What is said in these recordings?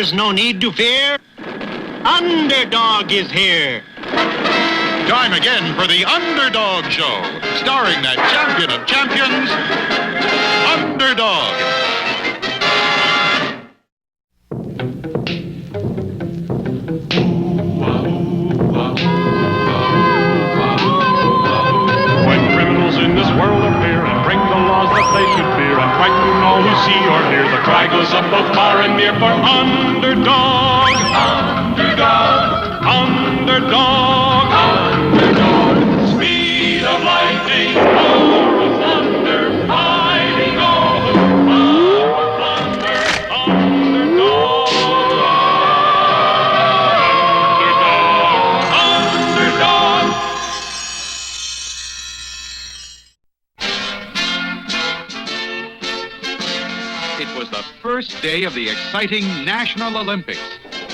is no need to fear. Underdog is here. Time again for the Underdog Show, starring that champion of champions, Underdog. When criminals in this world appear and break the laws that they should fear and frighten all who see or hear, the cry goes up both far and near for Underdog. Underdog. Underdog. Underdog. Speed of lightning, power of thunder, fighting all who plunder. Underdog. Underdog. Underdog. It was the first day of the exciting National Olympics.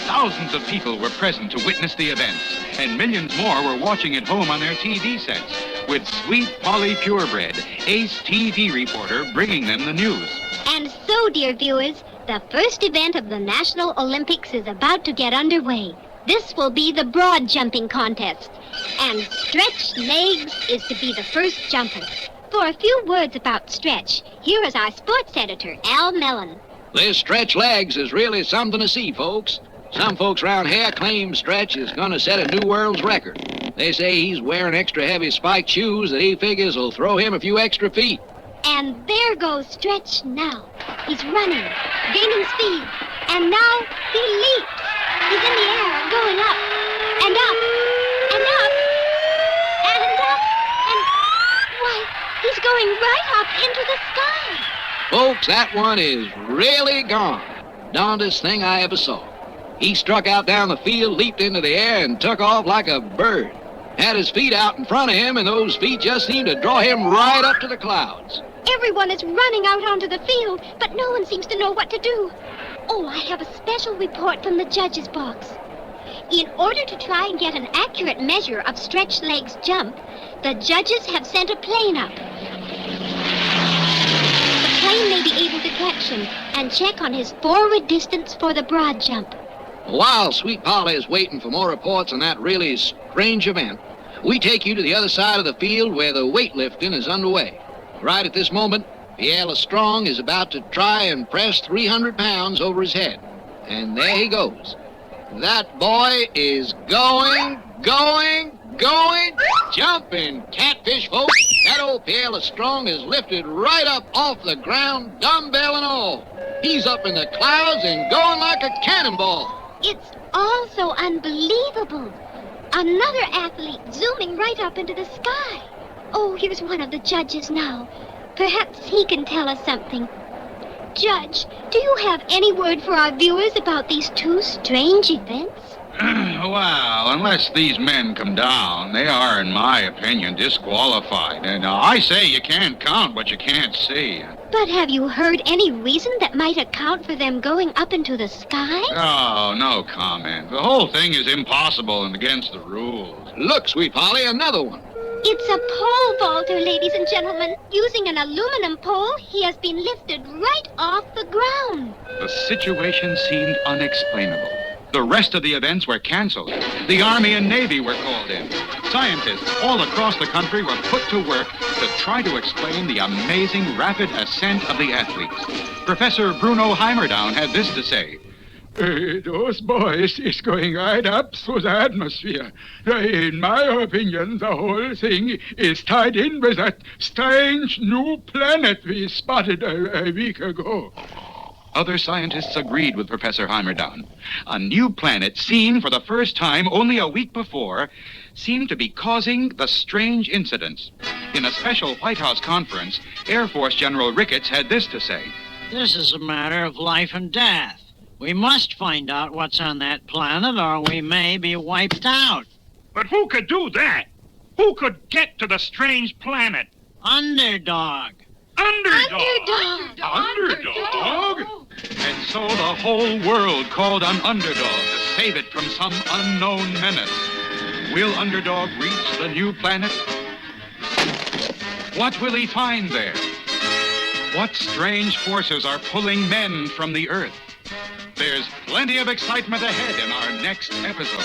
Thousands of people were present to witness the events, and millions more were watching at home on their TV sets, with Sweet Polly Purebred, ace TV reporter, bringing them the news. And so, dear viewers, the first event of the National Olympics is about to get underway. This will be the broad jumping contest, and Stretch Legs is to be the first jumper. For a few words about Stretch, here is our sports editor, Al Mellon. This Stretch Legs is really something to see, folks. Some folks around here claim Stretch is going to set a new world's record. They say he's wearing extra heavy spiked shoes that he figures will throw him a few extra feet. And there goes Stretch now. He's running, gaining speed, and now he leaps. He's in the air and going up, and up, and up, and up, and why, he's going right up into the sky. Folks, that one is really gone. Darndest thing I ever saw. He struck out down the field, leaped into the air, and took off like a bird. Had his feet out in front of him, and those feet just seemed to draw him right up to the clouds. Everyone is running out onto the field, but no one seems to know what to do. Oh, I have a special report from the judge's box. In order to try and get an accurate measure of Stretch Legs' jump, the judges have sent a plane up. The plane may be able to catch him and check on his forward distance for the broad jump. While Sweet Polly is waiting for more reports on that really strange event, we take you to the other side of the field where the weightlifting is underway. Right at this moment, Pierre Lestrong is about to try and press 300 pounds over his head. And there he goes. That boy is going, jumping. Catfish, folks. That old Pierre Lestrong is lifted right up off the ground, dumbbell and all. He's up in the clouds and going like a cannonball. It's all so unbelievable. Another athlete zooming right up into the sky. Oh, here's one of the judges now. Perhaps he can tell us something. Judge, do you have any word for our viewers about these two strange events? Well, unless these men come down, they are, in my opinion, disqualified. And I say you can't count what you can't see. But have you heard any reason that might account for them going up into the sky? Oh, no comment. The whole thing is impossible and against the rules. Look, Sweet Polly, another one. It's a pole vaulter, ladies and gentlemen. Using an aluminum pole, he has been lifted right off the ground. The situation seemed unexplainable. The rest of the events were canceled. The Army and Navy were called in. Scientists all across the country were put to work to try to explain the amazing rapid ascent of the athletes. Professor Bruno Heimerdown had this to say. Those boys is going right up through the atmosphere. In my opinion, the whole thing is tied in with that strange new planet we spotted a week ago. Other scientists agreed with Professor Heimerdown. A new planet seen for the first time only a week before seemed to be causing the strange incidents. In a special White House conference, Air Force General Ricketts had this to say. This is a matter of life and death. We must find out what's on that planet or we may be wiped out. But who could do that? Who could get to the strange planet? Underdog. Underdog. Underdog? And so the whole world called on Underdog to save it from some unknown menace. Will Underdog reach the new planet? What will he find there? What strange forces are pulling men from the Earth? There's plenty of excitement ahead in our next episode.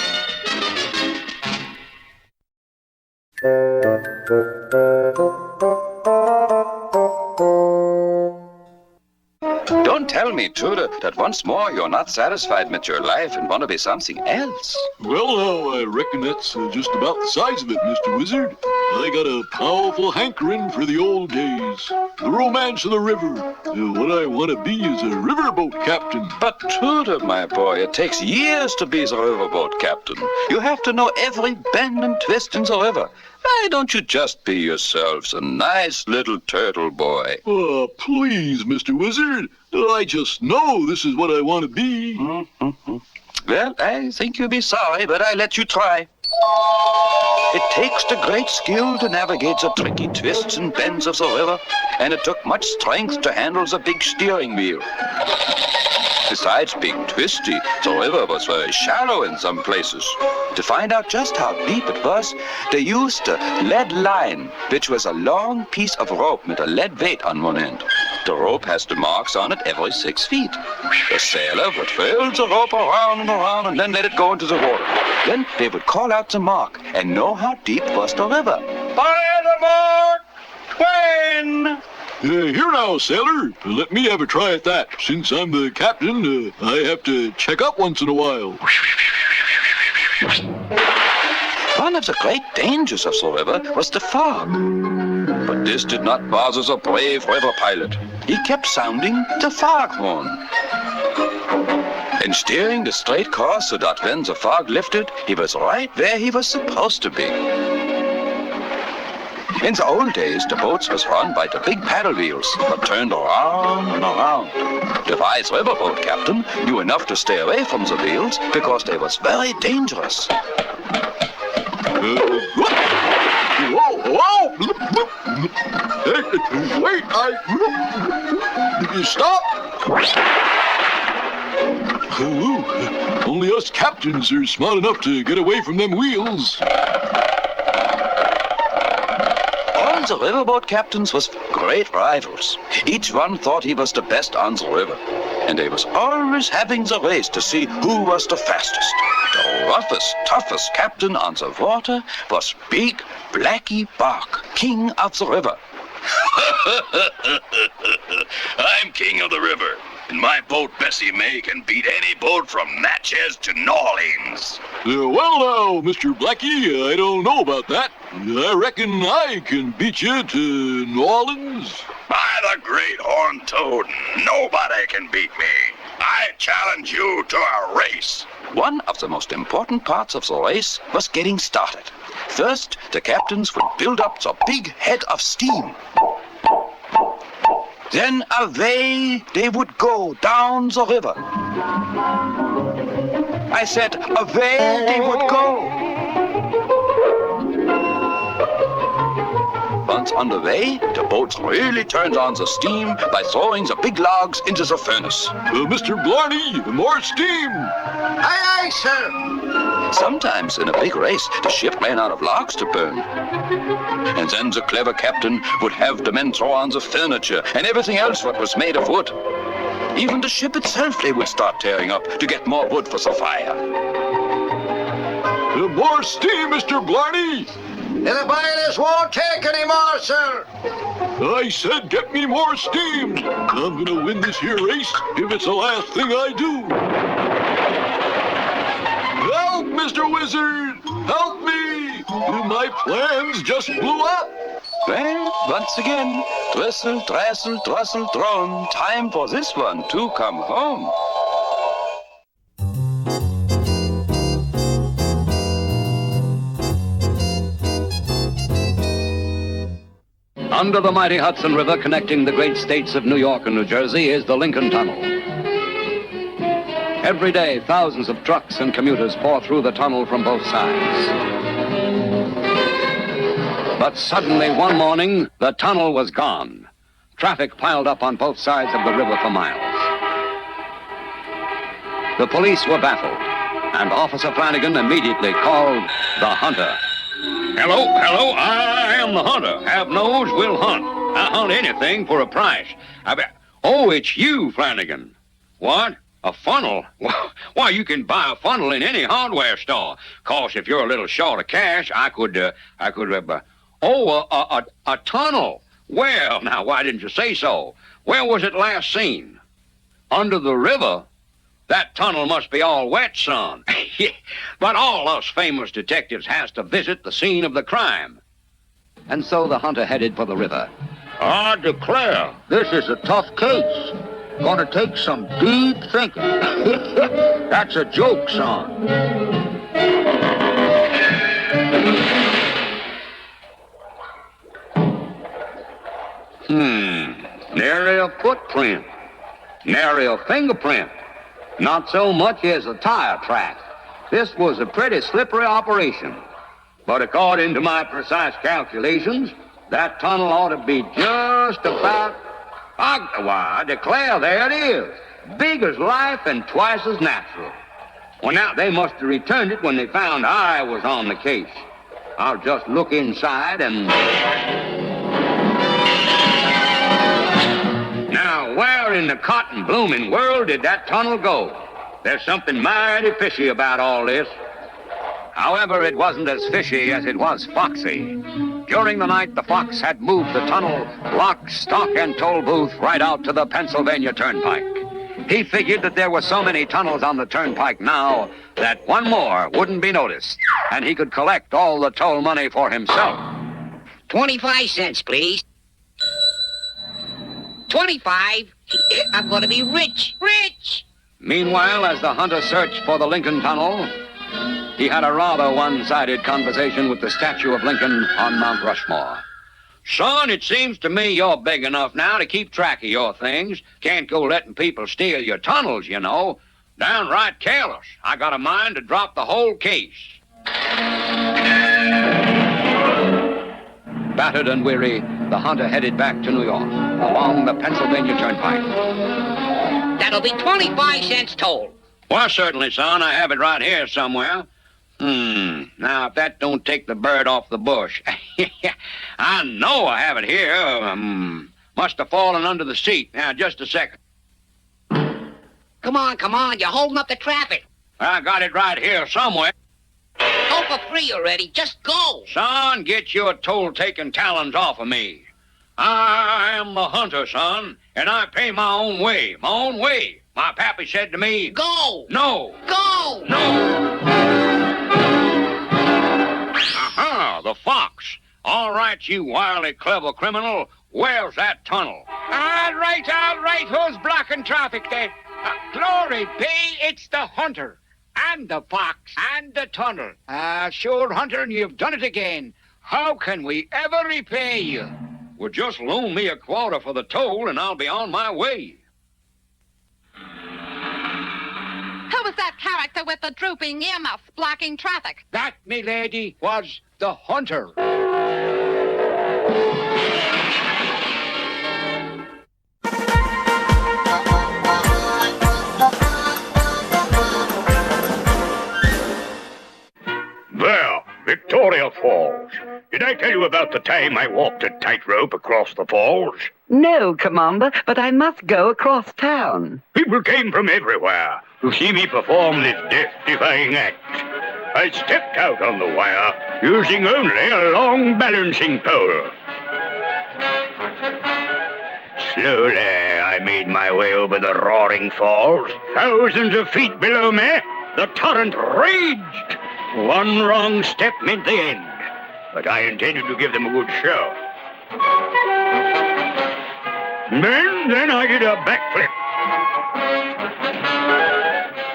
Don't tell me, Tudor, that once more you're not satisfied with your life and want to be something else. Well, now, I reckon that's just about the size of it, Mr. Wizard. I got a powerful hankering for the old days. The romance of the river. What I want to be is a riverboat captain. But Tudor, my boy, it takes years to be the riverboat captain. You have to know every bend and twist in the river. Why don't you just be yourselves a nice little turtle boy? Oh, please, Mr. Wizard. I just know this is what I want to be. Well, I think you'll be sorry, but I let you try. It takes the great skill to navigate the tricky twists and bends of the river, and it took much strength to handle the big steering wheel. Besides being twisty, the river was very shallow in some places. To find out just how deep it was, they used a lead line, which was a long piece of rope with a lead weight on one end. The rope has the marks on it every 6 feet. The sailor would furl the rope around and then let it go into the water. Then they would call out the mark and know how deep was the river. By the mark, Twain! Here now, sailor. Let me have a try at that. Since I'm the captain, I have to check up once in a while. One of the great dangers of the river was the fog. But this did not bother the brave river pilot. He kept sounding the foghorn and steering the straight course so that when the fog lifted, he was right where he was supposed to be. In the old days, the boats was run by the big paddle wheels that turned around and around. The wise riverboat captain knew enough to stay away from the wheels because they was very dangerous. Whoa! Wait, stop! Only us captains are smart enough to get away from them wheels. All the riverboat captains was great rivals. Each one thought he was the best on the river. And they was always having the race to see who was the fastest. The roughest, toughest captain on the water was Big Blackie Bark, king of the river. I'm king of the river, and my boat Bessie May can beat any boat from Natchez to New Orleans. Well now, Mr. Blackie, I don't know about that. I reckon I can beat you to New Orleans. By the great horned toad, nobody can beat me. I challenge you to a race. One of the most important parts of the race was getting started. First, the captains would build up the big head of steam. Then away they would go down the river. I said, away they would go. Once on the way, the boats really turned on the steam by throwing the big logs into the furnace. Mr. Blarney, more steam! Aye, aye, sir. Sometimes in a big race, the ship ran out of logs to burn. And then the clever captain would have the men throw on the furniture and everything else what was made of wood. Even the ship itself they would start tearing up to get more wood for the fire. More steam, Mr. Blarney! The boilers won't take any more, sir. I said get me more steam. I'm gonna win this here race if it's the last thing I do. Help, Mr. Wizard! Help me! My plans just blew up. Well, once again, twistle, drassel, drossel, drone. Time for this one to come home. Under the mighty Hudson River connecting the great states of New York and New Jersey is the Lincoln Tunnel. Every day, thousands of trucks and commuters pour through the tunnel from both sides. But suddenly, one morning, the tunnel was gone. Traffic piled up on both sides of the river for miles. The police were baffled, and Officer Flanagan immediately called the hunter. Hello, I am the hunter. Have nose, will hunt. I hunt anything for a price. Oh, it's you, Flanagan. What? A funnel? Why, you can buy a funnel in any hardware store. 'Course, if you're a little short of cash, a tunnel. Well, now, why didn't you say so? Where was it last seen? Under the river? That tunnel must be all wet, son. But all us famous detectives has to visit the scene of the crime. And so the hunter headed for the river. I declare, this is a tough case. Gonna take some deep thinking. That's a joke, son. Nary a footprint. Nary a fingerprint. Not so much as a tire track. This was a pretty slippery operation. But according to my precise calculations, that tunnel ought to be just about... I declare, there it is. Big as life and twice as natural. Well, now, they must have returned it when they found I was on the case. I'll just look inside and... Now, where in the cotton-blooming world did that tunnel go? There's something mighty fishy about all this. However, it wasn't as fishy as it was foxy. During the night, the fox had moved the tunnel, lock, stock, and toll booth right out to the Pennsylvania Turnpike. He figured that there were so many tunnels on the Turnpike now that one more wouldn't be noticed, and he could collect all the toll money for himself. 25 cents, please. 25? I'm gonna be rich, rich! Meanwhile, as the hunter searched for the Lincoln Tunnel, he had a rather one-sided conversation with the statue of Lincoln on Mount Rushmore. Son, it seems to me you're big enough now to keep track of your things. Can't go letting people steal your tunnels, you know. Downright careless. I got a mind to drop the whole case. Battered and weary, the hunter headed back to New York, along the Pennsylvania Turnpike. That'll be 25 cents toll. Well, certainly, son. I have it right here somewhere. Now, if that don't take the bird off the bush. I know I have it here. Must have fallen under the seat. Now, just a second. Come on. You're holding up the traffic. I got it right here somewhere. Go for free already. Just go. Son, get your toll-taking talons off of me. I am the hunter, son, and I pay my own way. My own way. My pappy said to me... Go! No! Go! No! Aha, the fox. All right, you wildly clever criminal. Where's that tunnel? All right. Who's blocking traffic there? Glory be, it's the hunter. And the fox. And the tunnel. Sure, Hunter, and you've done it again. How can we ever repay you? Well, just loan me a quarter for the toll, and I'll be on my way. Who was that character with the drooping earmuffs blocking traffic? That, me lady, was the hunter. There, Victoria Falls. Did I tell you about the time I walked a tightrope across the falls? No, Commander, but I must go across town. People came from everywhere to see me perform this death-defying act. I stepped out on the wire using only a long balancing pole. Slowly, I made my way over the roaring falls. Thousands of feet below me, the torrent raged. One wrong step meant the end, but I intended to give them a good show. Then I did a backflip.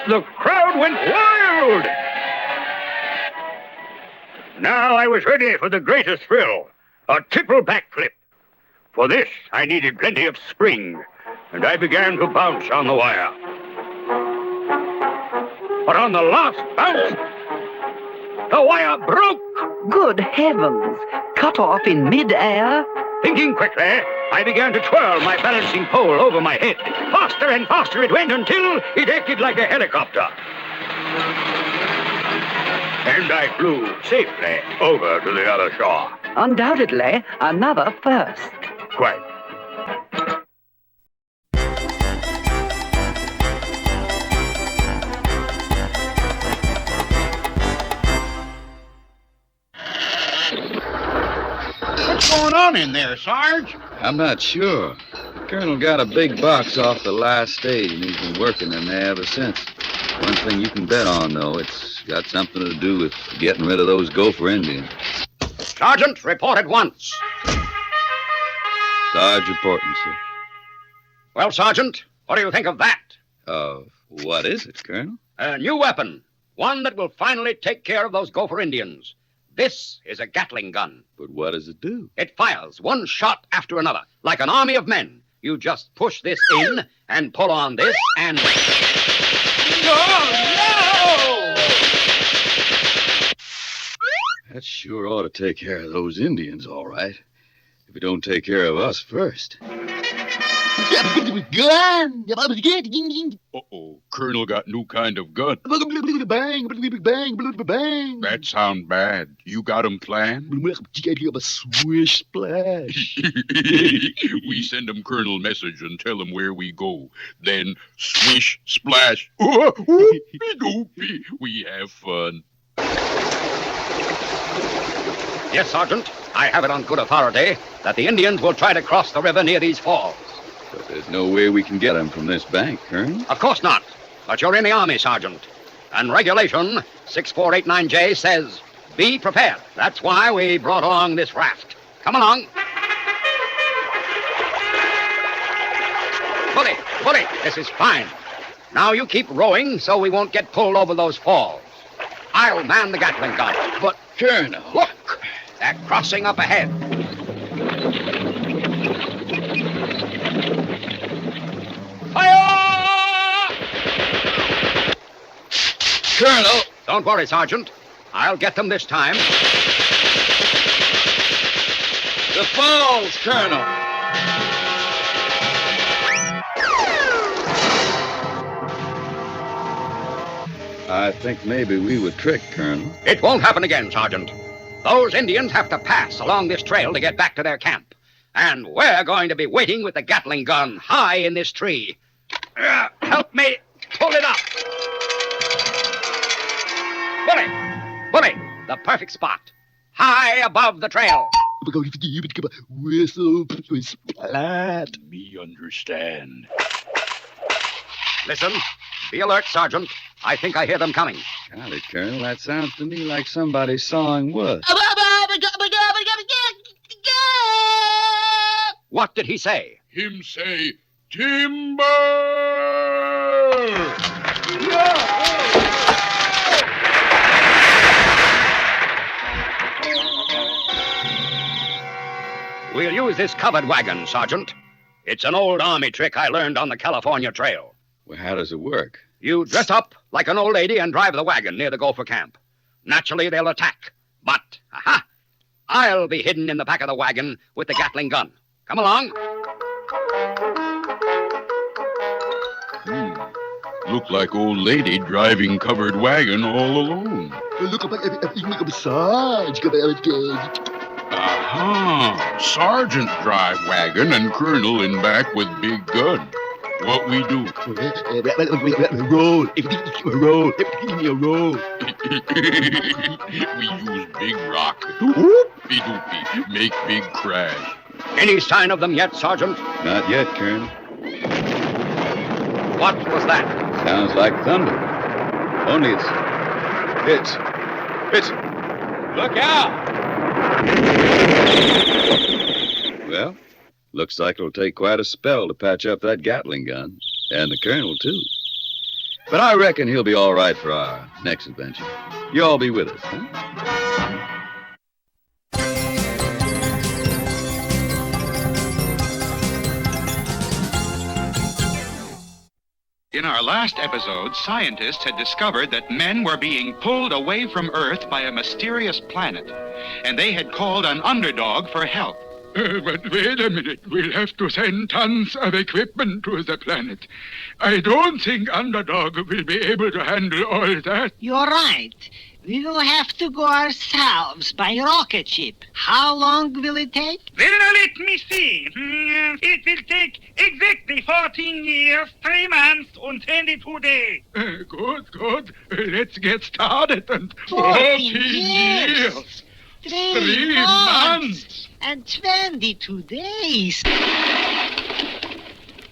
The crowd went wild. Now I was ready for the greatest thrill, a triple backflip. For this, I needed plenty of spring, and I began to bounce on the wire. But on the last bounce, the wire broke. Good heavens! Cut off in mid-air? Thinking quickly, I began to twirl my balancing pole over my head. Faster and faster it went until it acted like a helicopter. And I flew safely over to the other shore. Undoubtedly, another first. Quite. on in there, Sarge? I'm not sure. The Colonel got a big box off the last stage, and he's been working in there ever since. One thing you can bet on, though, it's got something to do with getting rid of those Gopher Indians. Sergeant, report at once. Sarge reporting, sir. Well, Sergeant, what do you think of that? What is it, Colonel? A new weapon. One that will finally take care of those Gopher Indians. This is a Gatling gun. But what does it do? It fires one shot after another, like an army of men. You just push this in and pull on this and... No! That sure ought to take care of those Indians, all right. If it don't take care of us first. Uh-oh, Colonel got new kind of gun. Bang, bang, bang. That sound bad. You got 'em planned? Swish splash. We send 'em Colonel message and tell 'em where we go. Then swish splash. Oopie-doopie. We have fun. Yes, Sergeant. I have it on good authority that the Indians will try to cross the river near these falls. But there's no way we can get them from this bank, Colonel. Of course not. But you're in the Army, Sergeant. And Regulation 6489J says, be prepared. That's why we brought along this raft. Come along. Bully, this is fine. Now you keep rowing so we won't get pulled over those falls. I'll man the Gatling gun. But, Colonel... Look, they're crossing up ahead. Fire! Colonel! Don't worry, Sergeant. I'll get them this time. The falls, Colonel! I think maybe we were tricked, Colonel. It won't happen again, Sergeant. Those Indians have to pass along this trail to get back to their camp. And we're going to be waiting with the Gatling gun high in this tree. Help me pull it up. Bully, the perfect spot. High above the trail. Whistle splat. Me understand. Listen. Be alert, Sergeant. I think I hear them coming. Golly, Colonel, that sounds to me like somebody's sawing wood. What did he say? Him say, timber! We'll use this covered wagon, Sergeant. It's an old Army trick I learned on the California Trail. Well, how does it work? You dress up like an old lady and drive the wagon near the Gopher camp. Naturally, they'll attack. But, I'll be hidden in the back of the wagon with the Gatling gun. Come along. Look like old lady driving covered wagon all alone. Look up Sarge. Aha! Sergeant drive wagon and Colonel in back with big gun. What we do? Roll. We use big rock. Doopy-doopy. Make big crash. Any sign of them yet, Sergeant? Not yet, Colonel. What was that? Sounds like thunder. Only it's... Look out! Well, looks like it'll take quite a spell to patch up that Gatling gun. And the Colonel, too. But I reckon he'll be all right for our next adventure. You all be with us, huh? In our last episode, scientists had discovered that men were being pulled away from Earth by a mysterious planet, and they had called on Underdog for help. But wait a minute. We'll have to send tons of equipment to the planet. I don't think Underdog will be able to handle all that. You're right. We will have to go ourselves by rocket ship. How long will it take? Well, now let me see. It will take exactly 14 years, 3 months, and 22 days. Good. Let's get started. And 14 years. 3 months. And 22 days.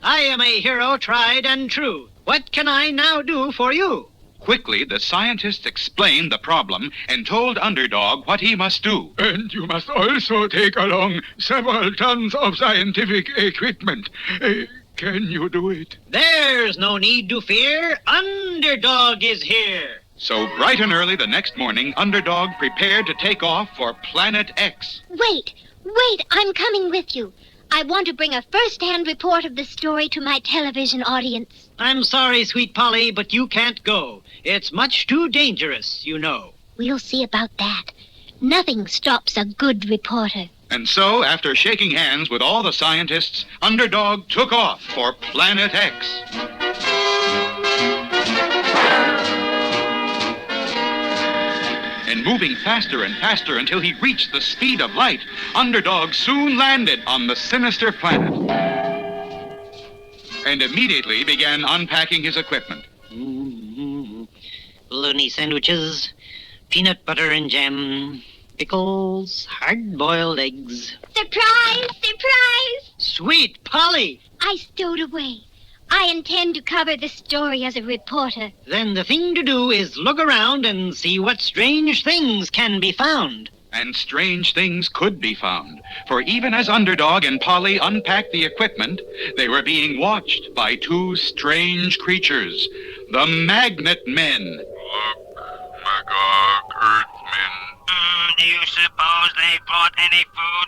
I am a hero tried and true. What can I now do for you? Quickly, the scientists explained the problem and told Underdog what he must do. And you must also take along several tons of scientific equipment. Can you do it? There's no need to fear. Underdog is here. So bright and early the next morning, Underdog prepared to take off for Planet X. Wait, I'm coming with you. I want to bring a first-hand report of the story to my television audience. I'm sorry, sweet Polly, but you can't go. It's much too dangerous, you know. We'll see about that. Nothing stops a good reporter. And so, after shaking hands with all the scientists, Underdog took off for Planet X. And moving faster and faster until he reached the speed of light, Underdog soon landed on the sinister planet. And immediately began unpacking his equipment. Bologna sandwiches, peanut butter and jam, pickles, hard-boiled eggs. Surprise! Surprise! Sweet Polly! I stowed away. I intend to cover the story as a reporter. Then the thing to do is look around and see what strange things can be found. And strange things could be found. For even as Underdog and Polly unpacked the equipment, they were being watched by two strange creatures, the Magnet Men. Look, Magog, Earthmen. Do you suppose they brought any food?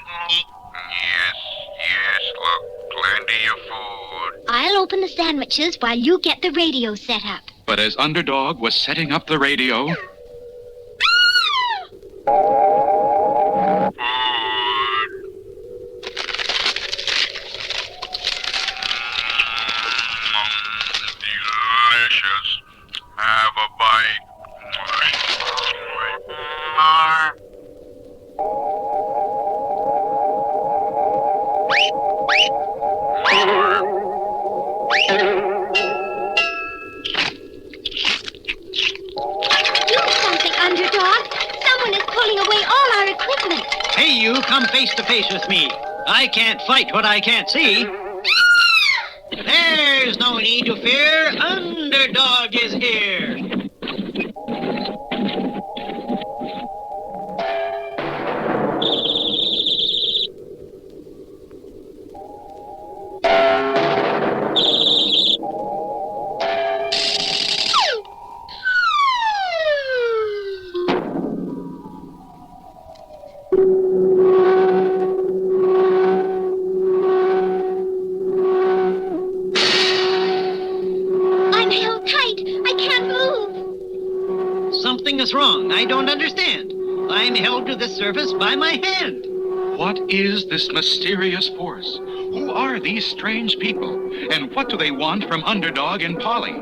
Yes, look, plenty of food. I'll open the sandwiches while you get the radio set up. But as Underdog was setting up the radio... Delicious. Have a bite. Do something, Underdog. Someone is pulling away all our equipment. Hey, you, come face to face with me. I can't fight what I can't see. There's no need to fear. Underdog is here. Something is wrong. I don't understand. I'm held to the surface by my hand. What is this mysterious force? Who are these strange people? And what do they want from Underdog and Polly?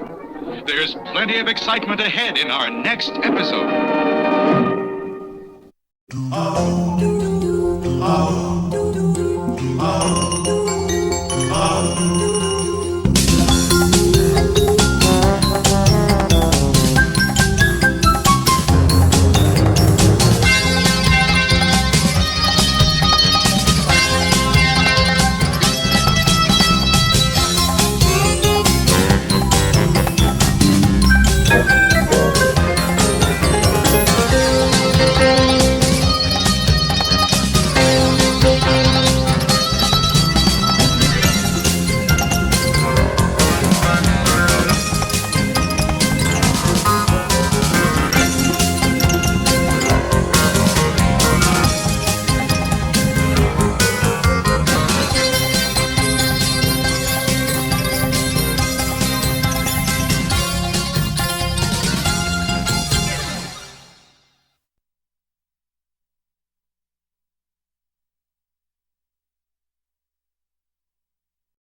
There's plenty of excitement ahead in our next episode. Oh.